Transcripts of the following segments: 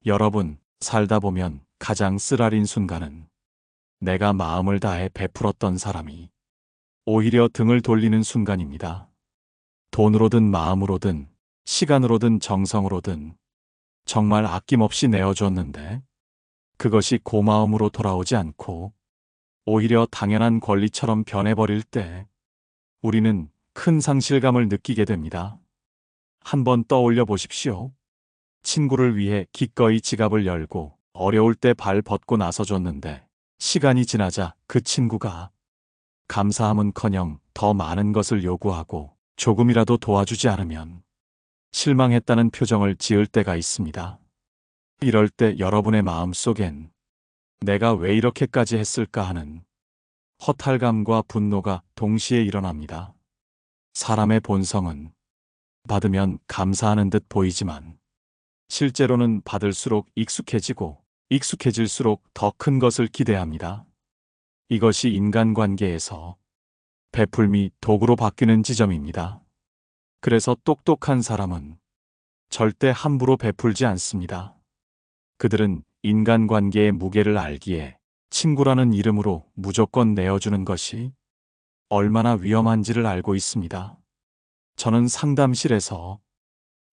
여러분, 살다 보면 가장 쓰라린 순간은 내가 마음을 다해 베풀었던 사람이 오히려 등을 돌리는 순간입니다. 돈으로든 마음으로든 시간으로든 정성으로든 정말 아낌없이 내어줬는데 그것이 고마움으로 돌아오지 않고 오히려 당연한 권리처럼 변해버릴 때 우리는 큰 상실감을 느끼게 됩니다. 한번 떠올려 보십시오. 친구를 위해 기꺼이 지갑을 열고 어려울 때 발 벗고 나서줬는데 시간이 지나자 그 친구가 감사함은커녕 더 많은 것을 요구하고 조금이라도 도와주지 않으면 실망했다는 표정을 지을 때가 있습니다. 이럴 때 여러분의 마음 속엔 내가 왜 이렇게까지 했을까 하는 허탈감과 분노가 동시에 일어납니다. 사람의 본성은 받으면 감사하는 듯 보이지만 실제로는 받을수록 익숙해지고 익숙해질수록 더 큰 것을 기대합니다. 이것이 인간관계에서 베풀미 도구로 바뀌는 지점입니다. 그래서 똑똑한 사람은 절대 함부로 베풀지 않습니다. 그들은 인간관계의 무게를 알기에 친구라는 이름으로 무조건 내어주는 것이 얼마나 위험한지를 알고 있습니다. 저는 상담실에서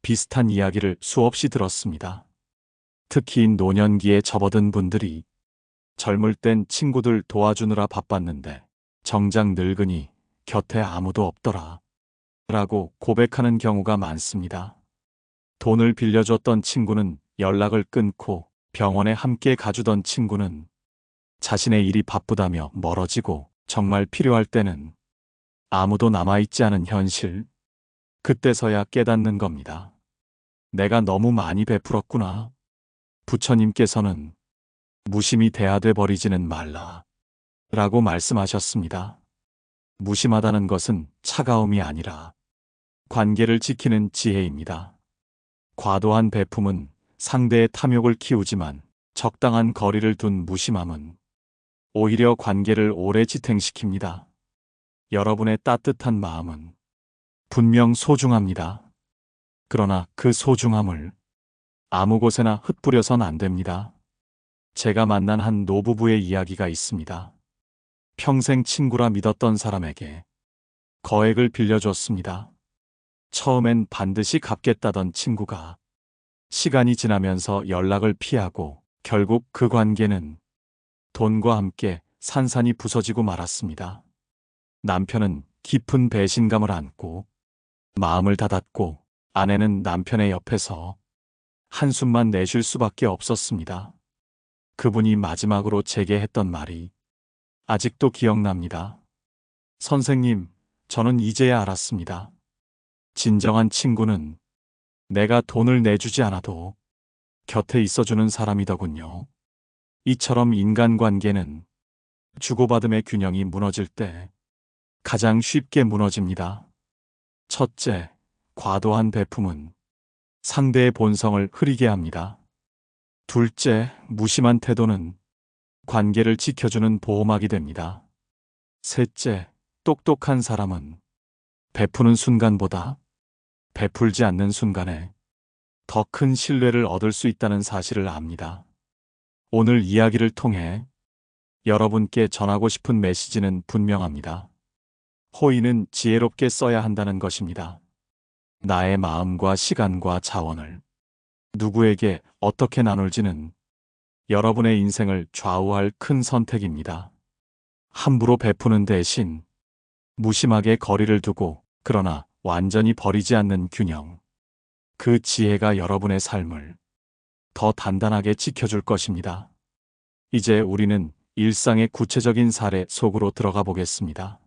비슷한 이야기를 수없이 들었습니다. 특히 노년기에 접어든 분들이 젊을 땐 친구들 도와주느라 바빴는데 정작 늙으니 곁에 아무도 없더라 라고 고백하는 경우가 많습니다. 돈을 빌려줬던 친구는 연락을 끊고 병원에 함께 가주던 친구는 자신의 일이 바쁘다며 멀어지고 정말 필요할 때는 아무도 남아있지 않은 현실. 그때서야 깨닫는 겁니다. 내가 너무 많이 베풀었구나. 부처님께서는 무심히 대하돼 버리지는 말라 라고 말씀하셨습니다. 무심하다는 것은 차가움이 아니라 관계를 지키는 지혜입니다. 과도한 베품은 상대의 탐욕을 키우지만 적당한 거리를 둔 무심함은 오히려 관계를 오래 지탱시킵니다. 여러분의 따뜻한 마음은 분명 소중합니다. 그러나 그 소중함을 아무 곳에나 흩뿌려선 안 됩니다. 제가 만난 한 노부부의 이야기가 있습니다. 평생 친구라 믿었던 사람에게 거액을 빌려줬습니다. 처음엔 반드시 갚겠다던 친구가 시간이 지나면서 연락을 피하고 결국 그 관계는 돈과 함께 산산이 부서지고 말았습니다. 남편은 깊은 배신감을 안고 마음을 닫았고 아내는 남편의 옆에서 한숨만 내쉴 수밖에 없었습니다. 그분이 마지막으로 제게 했던 말이 아직도 기억납니다. 선생님, 저는 이제야 알았습니다. 진정한 친구는 내가 돈을 내주지 않아도 곁에 있어주는 사람이더군요. 이처럼 인간관계는 주고받음의 균형이 무너질 때 가장 쉽게 무너집니다. 첫째, 과도한 베품은 상대의 본성을 흐리게 합니다. 둘째, 무심한 태도는 관계를 지켜주는 보호막이 됩니다. 셋째, 똑똑한 사람은 베푸는 순간보다 베풀지 않는 순간에 더 큰 신뢰를 얻을 수 있다는 사실을 압니다. 오늘 이야기를 통해 여러분께 전하고 싶은 메시지는 분명합니다. 호의는 지혜롭게 써야 한다는 것입니다. 나의 마음과 시간과 자원을 누구에게 어떻게 나눌지는 여러분의 인생을 좌우할 큰 선택입니다. 함부로 베푸는 대신 무심하게 거리를 두고 그러나 완전히 버리지 않는 균형. 그 지혜가 여러분의 삶을 더 단단하게 지켜줄 것입니다. 이제 우리는 일상의 구체적인 사례 속으로 들어가 보겠습니다.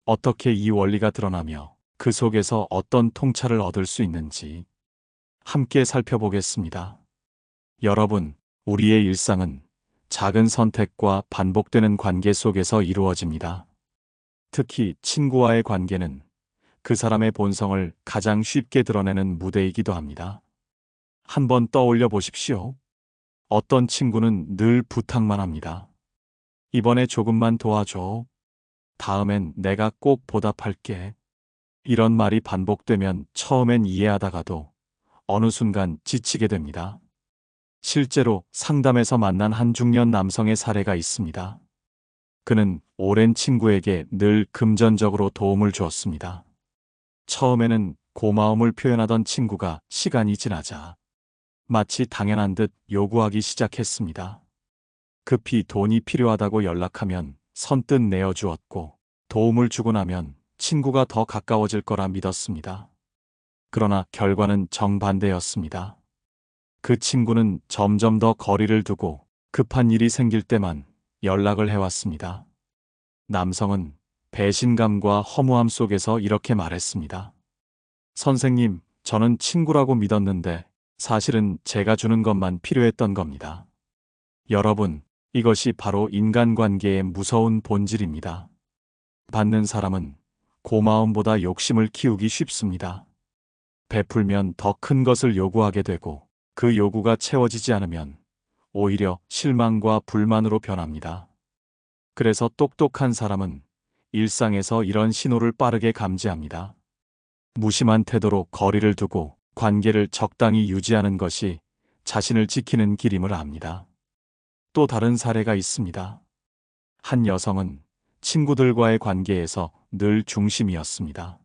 어떻게 이 원리가 드러나며 그 속에서 어떤 통찰을 얻을 수 있는지 함께 살펴보겠습니다. 여러분, 우리의 일상은 작은 선택과 반복되는 관계 속에서 이루어집니다. 특히 친구와의 관계는 그 사람의 본성을 가장 쉽게 드러내는 무대이기도 합니다. 한번 떠올려 보십시오. 어떤 친구는 늘 부탁만 합니다. 이번에 조금만 도와줘. 다음엔 내가 꼭 보답할게. 이런 말이 반복되면 처음엔 이해하다가도 어느 순간 지치게 됩니다. 실제로 상담에서 만난 한 중년 남성의 사례가 있습니다. 그는 오랜 친구에게 늘 금전적으로 도움을 주었습니다. 처음에는 고마움을 표현하던 친구가 시간이 지나자 마치 당연한 듯 요구하기 시작했습니다. 급히 돈이 필요하다고 연락하면 선뜻 내어주었고, 도움을 주고 나면 친구가 더 가까워질 거라 믿었습니다. 그러나 결과는 정반대였습니다. 그 친구는 점점 더 거리를 두고 급한 일이 생길 때만 연락을 해왔습니다. 남성은 배신감과 허무함 속에서 이렇게 말했습니다. 선생님, 저는 친구라고 믿었는데 사실은 제가 주는 것만 필요했던 겁니다. 여러분, 이것이 바로 인간관계의 무서운 본질입니다. 받는 사람은 고마움보다 욕심을 키우기 쉽습니다. 베풀면 더 큰 것을 요구하게 되고, 그 요구가 채워지지 않으면 오히려 실망과 불만으로 변합니다. 그래서 똑똑한 사람은 일상에서 이런 신호를 빠르게 감지합니다. 무심한 태도로 거리를 두고 관계를 적당히 유지하는 것이 자신을 지키는 길임을 압니다. 또 다른 사례가 있습니다. 한 여성은 친구들과의 관계에서 늘 중심이었습니다.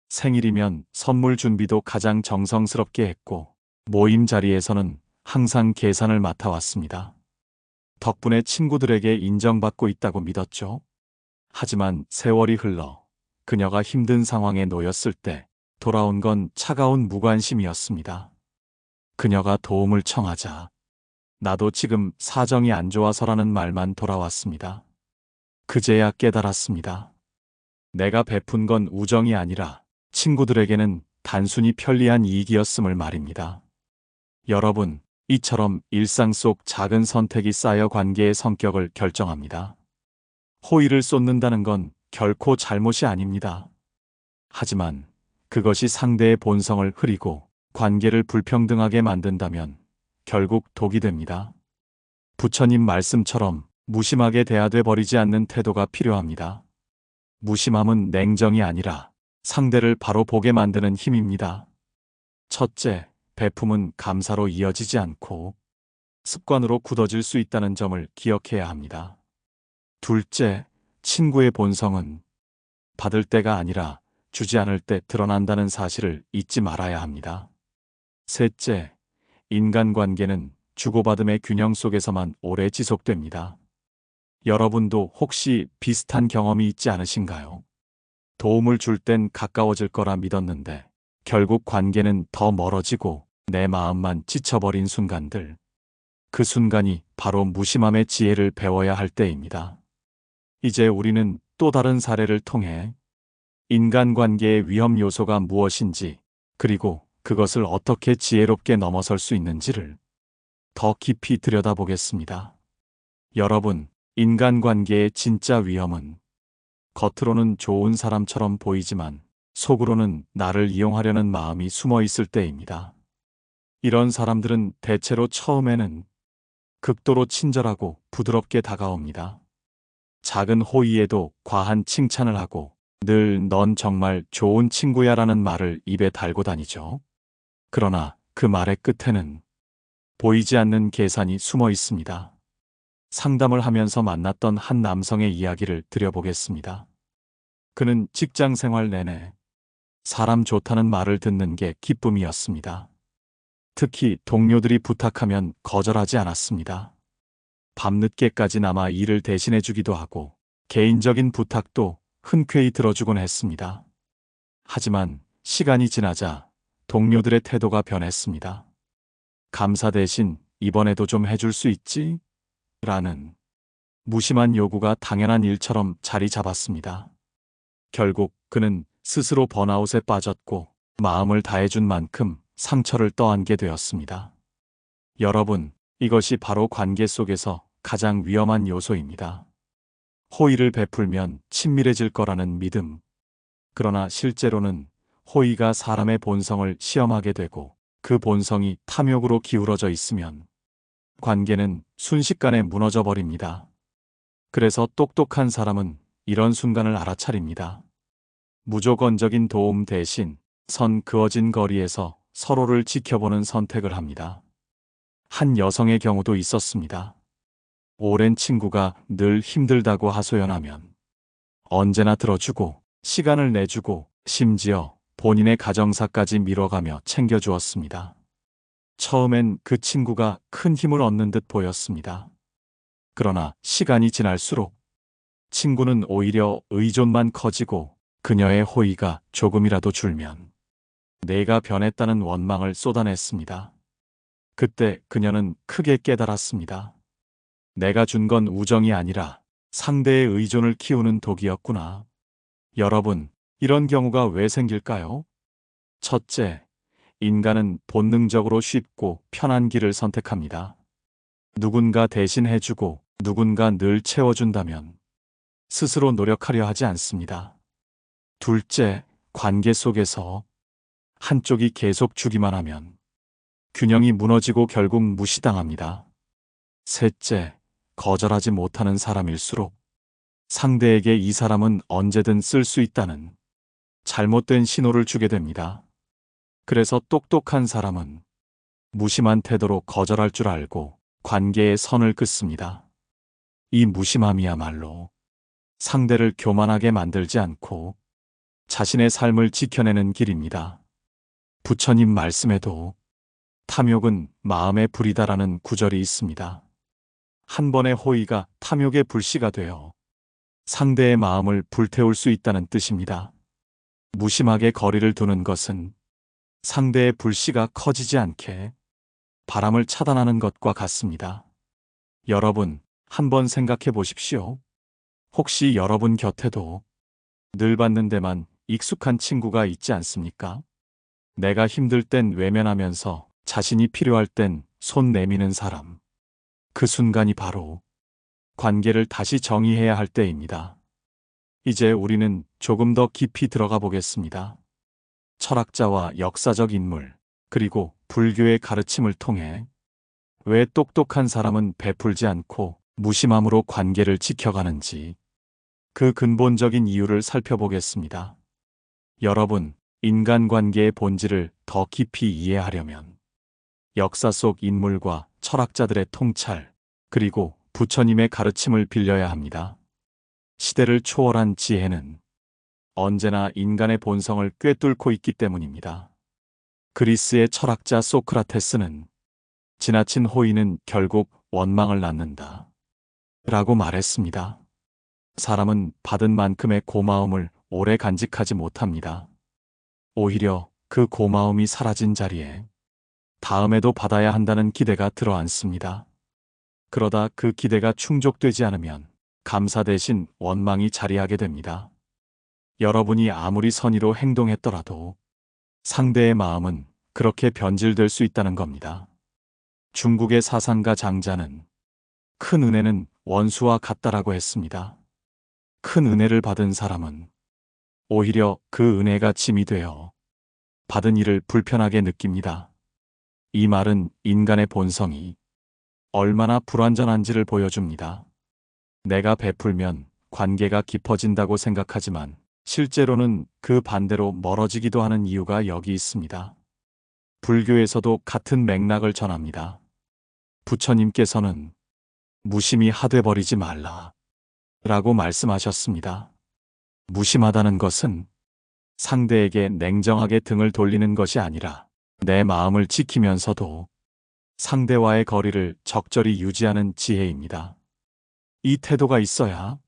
생일이면 선물 준비도 가장 정성스럽게 했고, 모임 자리에서는 항상 계산을 맡아왔습니다. 덕분에 친구들에게 인정받고 있다고 믿었죠. 하지만 세월이 흘러 그녀가 힘든 상황에 놓였을 때 돌아온 건 차가운 무관심이었습니다. 그녀가 도움을 청하자 나도 지금 사정이 안 좋아서라는 말만 돌아왔습니다. 그제야 깨달았습니다. 내가 베푼 건 우정이 아니라 친구들에게는 단순히 편리한 이익이었음을 말입니다. 여러분, 이처럼 일상 속 작은 선택이 쌓여 관계의 성격을 결정합니다. 호의를 쏟는다는 건 결코 잘못이 아닙니다. 하지만 그것이 상대의 본성을 흐리고 관계를 불평등하게 만든다면 결국 독이 됩니다. 부처님 말씀처럼 무심하게 대하돼 버리지 않는 태도가 필요합니다. 무심함은 냉정이 아니라 상대를 바로 보게 만드는 힘입니다. 첫째, 베품은 감사로 이어지지 않고 습관으로 굳어질 수 있다는 점을 기억해야 합니다. 둘째, 친구의 본성은 받을 때가 아니라 주지 않을 때 드러난다는 사실을 잊지 말아야 합니다. 셋째, 인간관계는 주고받음의 균형 속에서만 오래 지속됩니다. 여러분도 혹시 비슷한 경험이 있지 않으신가요? 도움을 줄 땐 가까워질 거라 믿었는데 결국 관계는 더 멀어지고 내 마음만 지쳐버린 순간들. 그 순간이 바로 무심함의 지혜를 배워야 할 때입니다. 이제 우리는 또 다른 사례를 통해 인간관계의 위험 요소가 무엇인지, 그리고 그것을 어떻게 지혜롭게 넘어설 수 있는지를 더 깊이 들여다보겠습니다. 여러분, 인간관계의 진짜 위험은 겉으로는 좋은 사람처럼 보이지만 속으로는 나를 이용하려는 마음이 숨어 있을 때입니다. 이런 사람들은 대체로 처음에는 극도로 친절하고 부드럽게 다가옵니다. 작은 호의에도 과한 칭찬을 하고 늘 넌 정말 좋은 친구야 라는 말을 입에 달고 다니죠. 그러나 그 말의 끝에는 보이지 않는 계산이 숨어 있습니다. 상담을 하면서 만났던 한 남성의 이야기를 들여보겠습니다. 그는 직장 생활 내내 사람 좋다는 말을 듣는 게 기쁨이었습니다. 특히 동료들이 부탁하면 거절하지 않았습니다. 밤늦게까지 남아 일을 대신해 주기도 하고 개인적인 부탁도 흔쾌히 들어주곤 했습니다. 하지만 시간이 지나자 동료들의 태도가 변했습니다. 감사 대신 이번에도 좀 해줄 수 있지? 라는 무심한 요구가 당연한 일처럼 자리 잡았습니다. 결국 그는 스스로 번아웃에 빠졌고 마음을 다해준 만큼 상처를 떠안게 되었습니다. 여러분, 이것이 바로 관계 속에서 가장 위험한 요소입니다. 호의를 베풀면 친밀해질 거라는 믿음. 그러나 실제로는 호의가 사람의 본성을 시험하게 되고 그 본성이 탐욕으로 기울어져 있으면 관계는 순식간에 무너져 버립니다. 그래서 똑똑한 사람은 이런 순간을 알아차립니다. 무조건적인 도움 대신 선 그어진 거리에서 서로를 지켜보는 선택을 합니다. 한 여성의 경우도 있었습니다. 오랜 친구가 늘 힘들다고 하소연하면 언제나 들어주고 시간을 내주고 심지어 본인의 가정사까지 미뤄가며 챙겨주었습니다. 처음엔 그 친구가 큰 힘을 얻는 듯 보였습니다. 그러나 시간이 지날수록 친구는 오히려 의존만 커지고 그녀의 호의가 조금이라도 줄면 내가 변했다는 원망을 쏟아냈습니다. 그때 그녀는 크게 깨달았습니다. 내가 준 건 우정이 아니라 상대의 의존을 키우는 독이었구나. 여러분, 이런 경우가 왜 생길까요? 첫째, 인간은 본능적으로 쉽고 편한 길을 선택합니다. 누군가 대신 해주고 누군가 늘 채워준다면 스스로 노력하려 하지 않습니다. 둘째, 관계 속에서 한쪽이 계속 주기만 하면 균형이 무너지고 결국 무시당합니다. 셋째, 거절하지 못하는 사람일수록 상대에게 이 사람은 언제든 쓸 수 있다는 잘못된 신호를 주게 됩니다. 그래서 똑똑한 사람은 무심한 태도로 거절할 줄 알고 관계의 선을 긋습니다. 이 무심함이야말로 상대를 교만하게 만들지 않고 자신의 삶을 지켜내는 길입니다. 부처님 말씀에도 탐욕은 마음의 불이다라는 구절이 있습니다. 한 번의 호의가 탐욕의 불씨가 되어 상대의 마음을 불태울 수 있다는 뜻입니다. 무심하게 거리를 두는 것은 상대의 불씨가 커지지 않게 바람을 차단하는 것과 같습니다. 여러분, 한번 생각해 보십시오. 혹시 여러분 곁에도 늘 받는 데만 익숙한 친구가 있지 않습니까? 내가 힘들 땐 외면하면서 자신이 필요할 땐 손 내미는 사람. 그 순간이 바로 관계를 다시 정의해야 할 때입니다. 이제 우리는 조금 더 깊이 들어가 보겠습니다. 철학자와 역사적 인물, 그리고 불교의 가르침을 통해 왜 똑똑한 사람은 베풀지 않고 무심함으로 관계를 지켜가는지 그 근본적인 이유를 살펴보겠습니다. 여러분, 인간관계의 본질을 더 깊이 이해하려면 역사 속 인물과 철학자들의 통찰, 그리고 부처님의 가르침을 빌려야 합니다. 시대를 초월한 지혜는 언제나 인간의 본성을 꿰뚫고 있기 때문입니다. 그리스의 철학자 소크라테스는 지나친 호의는 결국 원망을 낳는다 라고 말했습니다. 사람은 받은 만큼의 고마움을 오래 간직하지 못합니다. 오히려 그 고마움이 사라진 자리에 다음에도 받아야 한다는 기대가 들어앉습니다. 그러다 그 기대가 충족되지 않으면 감사 대신 원망이 자리하게 됩니다. 여러분이 아무리 선의로 행동했더라도 상대의 마음은 그렇게 변질될 수 있다는 겁니다. 중국의 사상가 장자는 큰 은혜는 원수와 같다라고 했습니다. 큰 은혜를 받은 사람은 오히려 그 은혜가 짐이 되어 받은 일을 불편하게 느낍니다. 이 말은 인간의 본성이 얼마나 불완전한지를 보여줍니다. 내가 베풀면 관계가 깊어진다고 생각하지만 실제로는 그 반대로 멀어지기도 하는 이유가 여기 있습니다. 불교에서도 같은 맥락을 전합니다. 부처님께서는 무심히 하되 버리지 말라 라고 말씀하셨습니다. 무심하다는 것은 상대에게 냉정하게 등을 돌리는 것이 아니라 내 마음을 지키면서도 상대와의 거리를 적절히 유지하는 지혜입니다. 이 태도가 있어야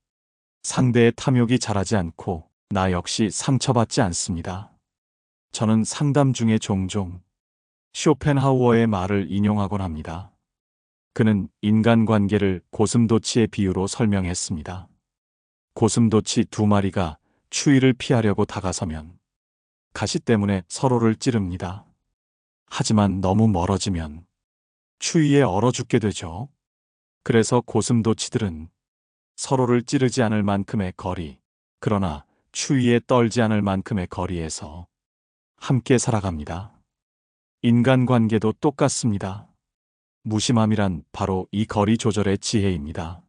상대의 탐욕이 자라지 않고 나 역시 상처받지 않습니다. 저는 상담 중에 종종 쇼펜하우어의 말을 인용하곤 합니다. 그는 인간관계를 고슴도치의 비유로 설명했습니다. 고슴도치 두 마리가 추위를 피하려고 다가서면 가시 때문에 서로를 찌릅니다. 하지만 너무 멀어지면 추위에 얼어 죽게 되죠. 그래서 고슴도치들은 서로를 찌르지 않을 만큼의 거리, 그러나 추위에 떨지 않을 만큼의 거리에서 함께 살아갑니다. 인간관계도 똑같습니다. 무심함이란 바로 이 거리 조절의 지혜입니다.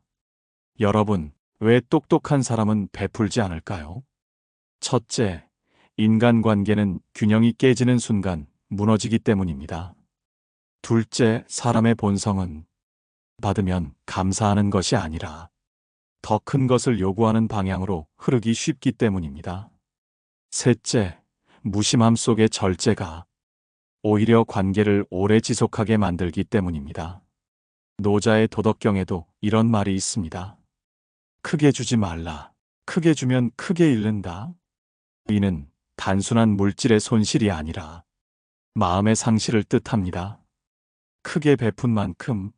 여러분, 왜 똑똑한 사람은 베풀지 않을까요? 첫째, 인간관계는 균형이 깨지는 순간 무너지기 때문입니다. 둘째, 사람의 본성은 받으면 감사하는 것이 아니라 더 큰 것을 요구하는 방향으로 흐르기 쉽기 때문입니다. 셋째, 무심함 속의 절제가 오히려 관계를 오래 지속하게 만들기 때문입니다. 노자의 도덕경에도 이런 말이 있습니다. 크게 주지 말라. 크게 주면 크게 잃는다. 이는 단순한 물질의 손실이 아니라 마음의 상실을 뜻합니다. 크게 베푼 만큼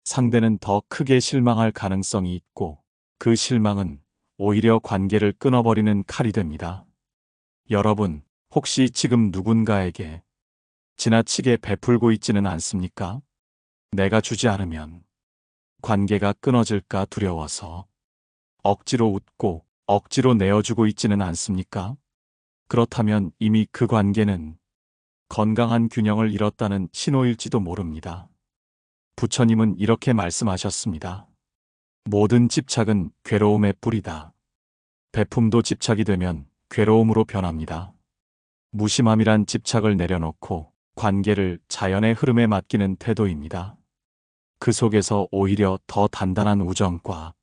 상대는 더 크게 실망할 가능성이 있고 그 실망은 오히려 관계를 끊어버리는 칼이 됩니다. 여러분, 혹시 지금 누군가에게 지나치게 베풀고 있지는 않습니까? 내가 주지 않으면 관계가 끊어질까 두려워서 억지로 웃고 억지로 내어주고 있지는 않습니까? 그렇다면 이미 그 관계는 건강한 균형을 잃었다는 신호일지도 모릅니다. 부처님은 이렇게 말씀하셨습니다. 모든 집착은 괴로움의 뿌리다. 베품도 집착이 되면 괴로움으로 변합니다. 무심함이란 집착을 내려놓고 관계를 자연의 흐름에 맡기는 태도입니다. 그 속에서 오히려 더 단단한 우정과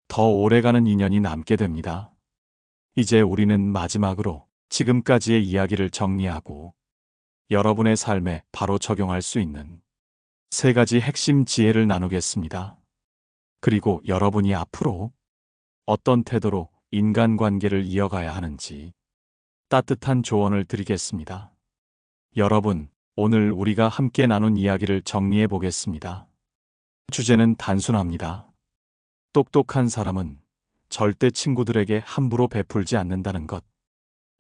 더 오래가는 인연이 남게 됩니다. 이제 우리는 마지막으로 지금까지의 이야기를 정리하고 여러분의 삶에 바로 적용할 수 있는 3가지 핵심 지혜를 나누겠습니다. 그리고 여러분이 앞으로 어떤 태도로 인간관계를 이어가야 하는지 따뜻한 조언을 드리겠습니다. 여러분, 오늘 우리가 함께 나눈 이야기를 정리해 보겠습니다. 주제는 단순합니다. 똑똑한 사람은 절대 친구들에게 함부로 베풀지 않는다는 것.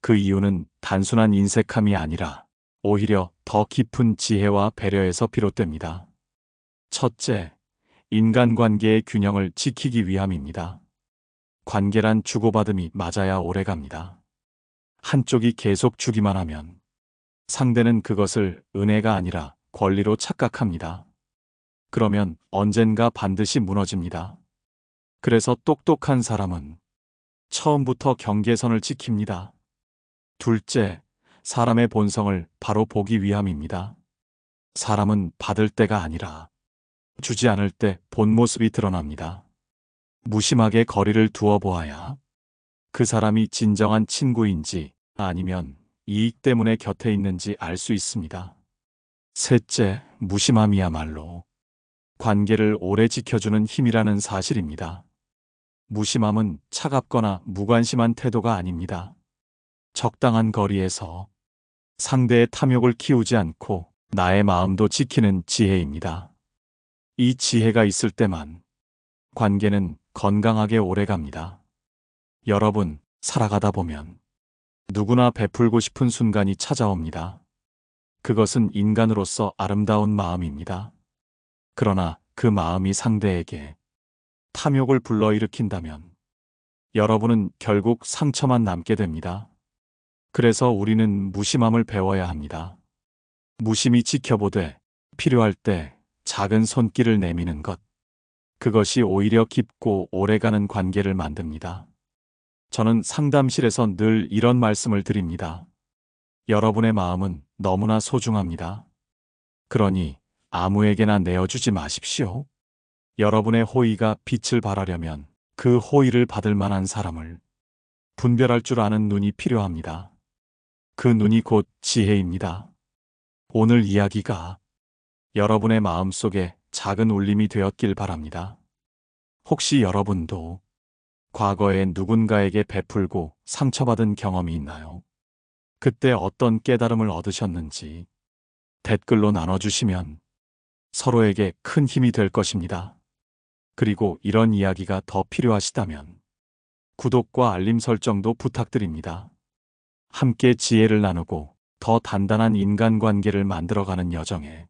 그 이유는 단순한 인색함이 아니라 오히려 더 깊은 지혜와 배려에서 비롯됩니다. 첫째, 인간관계의 균형을 지키기 위함입니다. 관계란 주고받음이 맞아야 오래갑니다. 한쪽이 계속 주기만 하면 상대는 그것을 은혜가 아니라 권리로 착각합니다. 그러면 언젠가 반드시 무너집니다. 그래서 똑똑한 사람은 처음부터 경계선을 지킵니다. 둘째, 사람의 본성을 바로 보기 위함입니다. 사람은 받을 때가 아니라 주지 않을 때 본 모습이 드러납니다. 무심하게 거리를 두어 보아야 그 사람이 진정한 친구인지 아니면 이익 때문에 곁에 있는지 알 수 있습니다. 셋째, 무심함이야말로 관계를 오래 지켜주는 힘이라는 사실입니다. 무심함은 차갑거나 무관심한 태도가 아닙니다. 적당한 거리에서 상대의 탐욕을 키우지 않고 나의 마음도 지키는 지혜입니다. 이 지혜가 있을 때만 관계는 건강하게 오래갑니다. 여러분, 살아가다 보면 누구나 베풀고 싶은 순간이 찾아옵니다. 그것은 인간으로서 아름다운 마음입니다. 그러나 그 마음이 상대에게 탐욕을 불러일으킨다면 여러분은 결국 상처만 남게 됩니다. 그래서 우리는 무심함을 배워야 합니다. 무심히 지켜보되 필요할 때 작은 손길을 내미는 것. 그것이 오히려 깊고 오래가는 관계를 만듭니다. 저는 상담실에서 늘 이런 말씀을 드립니다. 여러분의 마음은 너무나 소중합니다. 그러니 아무에게나 내어주지 마십시오. 여러분의 호의가 빛을 발하려면 그 호의를 받을 만한 사람을 분별할 줄 아는 눈이 필요합니다. 그 눈이 곧 지혜입니다. 오늘 이야기가 여러분의 마음속에 작은 울림이 되었길 바랍니다. 혹시 여러분도 과거에 누군가에게 베풀고 상처받은 경험이 있나요? 그때 어떤 깨달음을 얻으셨는지 댓글로 나눠주시면 서로에게 큰 힘이 될 것입니다. 그리고 이런 이야기가 더 필요하시다면 구독과 알림 설정도 부탁드립니다. 함께 지혜를 나누고 더 단단한 인간관계를 만들어가는 여정에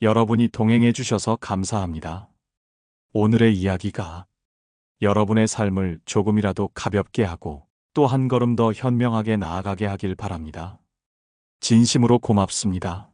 여러분이 동행해 주셔서 감사합니다. 오늘의 이야기가 여러분의 삶을 조금이라도 가볍게 하고 또 한 걸음 더 현명하게 나아가게 하길 바랍니다. 진심으로 고맙습니다.